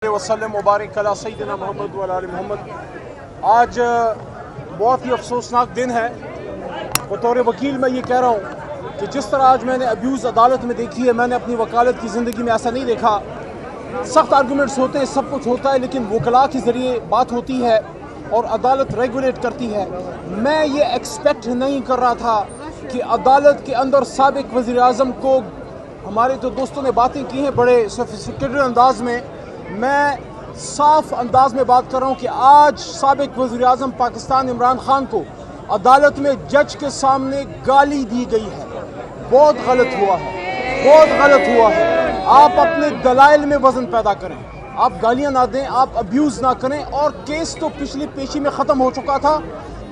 वसल्लम मुबारक अला सय्यदना मोहम्मद व आले मोहम्मद। आज बहुत ही अफसोसनाक दिन है। बतौर वकील मैं ये कह रहा हूँ कि जिस तरह आज मैंने अब्यूज़ अदालत में देखी है, मैंने अपनी वकालत की ज़िंदगी में ऐसा नहीं देखा। सख्त आर्गूमेंट्स होते हैं, सब कुछ होता है, लेकिन वकला के ज़रिए बात होती है और अदालत रेगुलेट करती है। मैं ये एक्सपेक्ट नहीं कर रहा था कि अदालत के अंदर साबिक वज़ीर-ए-आज़म को, हमारे तो दोस्तों ने बातें की हैं बड़े सोफिस्टिकेटेड अंदाज में, मैं साफ अंदाज में बात कर रहा हूँ कि आज साबिक वज़ीर-ए-आज़म पाकिस्तान इमरान खान को अदालत में जज के सामने गाली दी गई है। बहुत गलत हुआ है, बहुत गलत हुआ है। आप अपने दलाइल में वज़न पैदा करें, आप गालियाँ ना दें, आप अब्यूज़ ना करें। और केस तो पिछली पेशी में ख़त्म हो चुका था।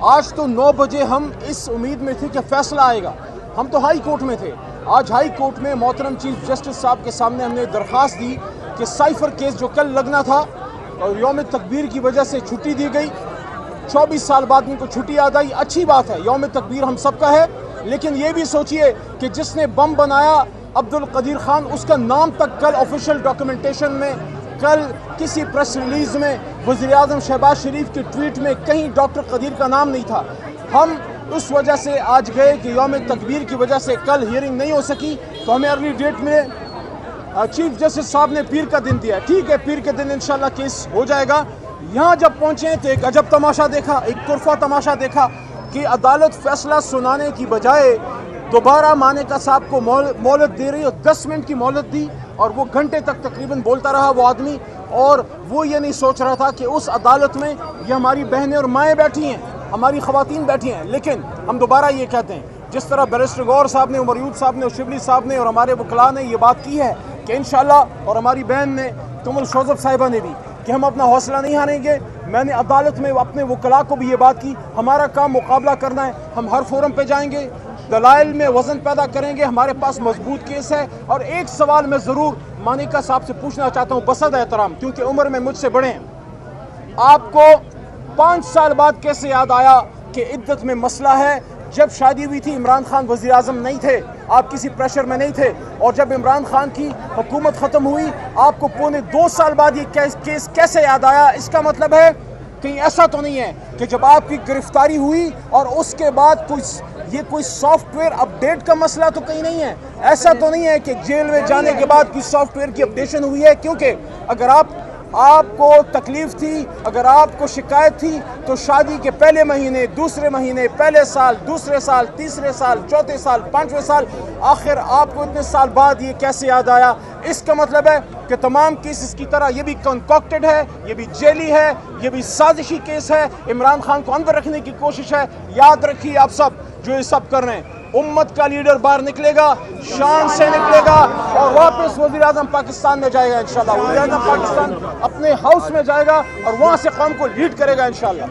आज तो 9 बजे हम इस उम्मीद में थे कि फ़ैसला आएगा। हम तो हाई कोर्ट में थे। आज हाई कोर्ट में मोहतरम चीफ जस्टिस साहब के सामने हमने दरख्वास्त दी कि साइफर केस जो कल लगना था और यौम तकबीर की वजह से छुट्टी दी गई। 24 साल बाद इनको छुट्टी याद आई, अच्छी बात है, यौम तकबीर हम सब का है। लेकिन ये भी सोचिए कि जिसने बम बनाया अब्दुल कदीर खान, उसका नाम तक कल ऑफिशियल डॉक्यूमेंटेशन में, कल किसी प्रेस रिलीज में, वज़ीर-ए-आज़म शहबाज शरीफ के ट्वीट में कहीं डॉक्टर कदीर का नाम नहीं था। हम उस वजह से आज गए कि यौम तकबीर की वजह से कल हियरिंग नहीं हो सकी, तो हमें अर्ली डेट में चीफ जस्टिस साहब ने पीर का दिन दिया। ठीक है, पीर के दिन इंशाल्लाह केस हो जाएगा। यहाँ जब पहुँचे तो एक अजब तमाशा देखा, एक कुरफा तमाशा देखा कि अदालत फैसला सुनाने की बजाय दोबारा मानेका साहब को मोहलत दे रही है। 10 मिनट की मोहलत दी और वो घंटे तक तकरीबन बोलता रहा वो आदमी। और वो ये नहीं सोच रहा था कि उस अदालत में ये हमारी बहनें और माएँ बैठी हैं, हमारी ख़वातीन बैठी हैं। लेकिन हम दोबारा ये कहते हैं, जिस तरह बैरिस्टर गौर साहब ने, उमर यूब साहब ने और शिबली साहब ने और हमारे वकला ने ये बात की है कि इंशाल्लाह, और हमारी बहन ने तुमुल शोज़ब साहिबा ने भी, कि हम अपना हौसला नहीं हारेंगे। मैंने अदालत में अपने वकला को भी ये बात की, हमारा काम मुकाबला करना है। हम हर फोरम पे जाएंगे, दलाइल में वज़न पैदा करेंगे, हमारे पास मजबूत केस है। और एक सवाल मैं ज़रूर मानेका साहब से पूछना चाहता हूँ बसद एहतराम, क्योंकि उम्र में मुझसे बड़े हैं। आपको 5 साल बाद कैसे याद आया कि इद्दत में मसला है? जब शादी हुई थी इमरान खान वज़ीर आज़म नहीं थे, आप किसी प्रेशर में नहीं थे। और जब इमरान खान की हुकूमत ख़त्म हुई, आपको पौने 2 साल बाद ये केस कैसे याद आया? इसका मतलब है कहीं ऐसा तो नहीं है कि जब आपकी गिरफ्तारी हुई और उसके बाद कोई सॉफ्टवेयर अपडेट का मसला तो कहीं नहीं है? ऐसा तो नहीं है कि जेल में जाने के बाद कोई सॉफ्टवेयर की अपडेशन हुई है? क्योंकि अगर आपको तकलीफ थी, अगर आपको शिकायत थी, तो शादी के पहले महीने, दूसरे महीने, पहले साल, दूसरे साल, तीसरे साल, चौथे साल, 5वें साल, आखिर आपको इतने साल बाद ये कैसे याद आया? इसका मतलब है कि तमाम केसेस की तरह ये भी कंकॉक्टेड है, ये भी जेली है, ये भी साजिशी केस है, इमरान खान को अंदर रखने की कोशिश है। याद रखिए आप सब जो ये सब कर रहे हैं, उम्मत का लीडर बाहर निकलेगा, शान से निकलेगा और वापस वज़ीर-ए-आज़म पाकिस्तान में जाएगा इंशाल्लाह। वज़ीर-ए-आज़म पाकिस्तान अपने हाउस में जाएगा और वहाँ से कौम को लीड करेगा इंशाल्लाह।